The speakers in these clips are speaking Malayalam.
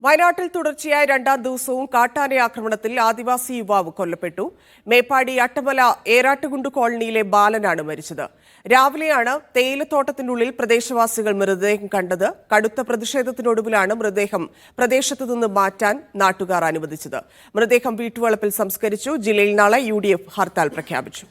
വയനാട്ടിൽ തുടർച്ചയായ രണ്ടാം ദിവസവും കാട്ടാന ആക്രമണത്തിൽ ആദിവാസി യുവാവ് കൊല്ലപ്പെട്ടു. മേപ്പാടി അട്ടമല ഏറാട്ടുകുണ്ട് കോളനിയിലെ ബാലനാണ് മരിച്ചത്. രാവിലെയാണ് തേയിലത്തോട്ടത്തിനുള്ളിൽ പ്രദേശവാസികൾ മൃതദേഹം കണ്ടത്. കടുത്ത പ്രതിഷേധത്തിനൊടുവിലാണ് മൃതദേഹം പ്രദേശത്തു നിന്ന് മാറ്റാൻ നാട്ടുകാർ അനുവദിച്ചത്. മൃതദേഹം വീട്ടുവളപ്പിൽ സംസ്കരിച്ചു. ജില്ലയിൽ നാളെ UDF ഹർത്താൽ പ്രഖ്യാപിച്ചു.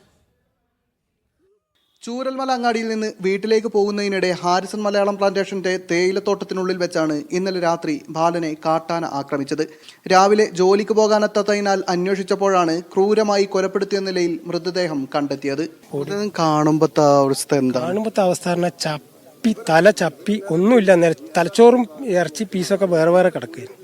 ചൂരൽമല അങ്ങാടിയിൽ നിന്ന് വീട്ടിലേക്ക് പോകുന്നതിനിടെ ഹാരിസൺ മലയാളം പ്ലാന്റേഷന്റെ തേയിലത്തോട്ടത്തിനുള്ളിൽ വെച്ചാണ് ഇന്നലെ രാത്രി ബാലനെ കാട്ടാന ആക്രമിച്ചത്. രാവിലെ ജോലിക്ക് പോകാനെത്താത്തതിനാൽ അന്വേഷിച്ചപ്പോഴാണ് ക്രൂരമായി കൊലപ്പെടുത്തിയ നിലയിൽ മൃതദേഹം കണ്ടെത്തിയത്. കാണുമ്പത്തെ അവസ്ഥ തല ചപ്പി ഒന്നുമില്ല. തലച്ചോറും ഇറച്ചി പീസൊക്കെ വേറെ വേറെ കിടക്കുകയും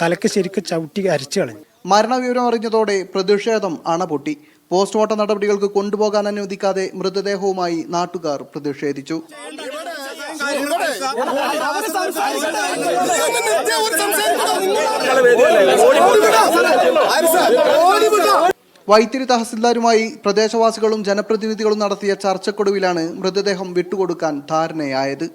തലക്ക് ശരിക്കും ചവിട്ടി അരിച്ചു കളഞ്ഞു. മരണവിവരം അറിഞ്ഞതോടെ പ്രതിഷേധം അണപൊട്ടി. പോസ്റ്റ്മോർട്ടം നടപടികൾക്ക് കൊണ്ടുപോകാൻ അനുവദിക്കാതെ മൃതദേഹവുമായി നാട്ടുകാർ പ്രതിഷേധിച്ചു. വൈത്തിരി തഹസിൽദാരുമായി പ്രദേശവാസികളും ജനപ്രതിനിധികളും നടത്തിയ ചർച്ചക്കൊടുവിലാണ് മൃതദേഹം വിട്ടുകൊടുക്കാൻ ധാരണയായത്.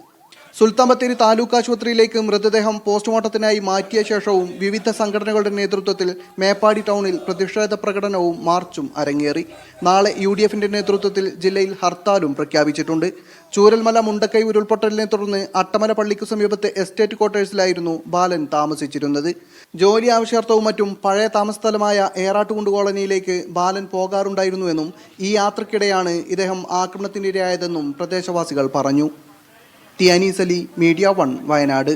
സുൽത്താൻ ബത്തേരി താലൂക്ക് ആശുപത്രിയിലേക്ക് മൃതദേഹം പോസ്റ്റ്മോർട്ടത്തിനായി മാറ്റിയ ശേഷവും വിവിധ സംഘടനകളുടെ നേതൃത്വത്തിൽ മേപ്പാടി ടൗണിൽ പ്രതിഷേധ പ്രകടനവും മാർച്ചും അരങ്ങേറി. നാളെ UDFന്റെ നേതൃത്വത്തിൽ ജില്ലയിൽ ഹർത്താലും പ്രഖ്യാപിച്ചിട്ടുണ്ട്. ചൂരൽമല മുണ്ടക്കൈ ഉരുൾപൊട്ടലിനെ തുടർന്ന് അട്ടമല പള്ളിക്കു സമീപത്തെ എസ്റ്റേറ്റ് ക്വാർട്ടേഴ്സിലായിരുന്നു ബാലൻ താമസിച്ചിരുന്നത്. ജോലി ആവശ്യാർത്ഥവും മറ്റും പഴയ താമസസ്ഥലമായ ഏറാട്ടുകുണ്ട് കോളനിയിലേക്ക് ബാലൻ പോകാറുണ്ടായിരുന്നുവെന്നും ഈ യാത്രക്കിടെയാണ് ഇദ്ദേഹം ആക്രമണത്തിനിരയായതെന്നും പ്രദേശവാസികൾ പറഞ്ഞു. ടിയാനി സലി, മീഡിയ 1, വയനാട്.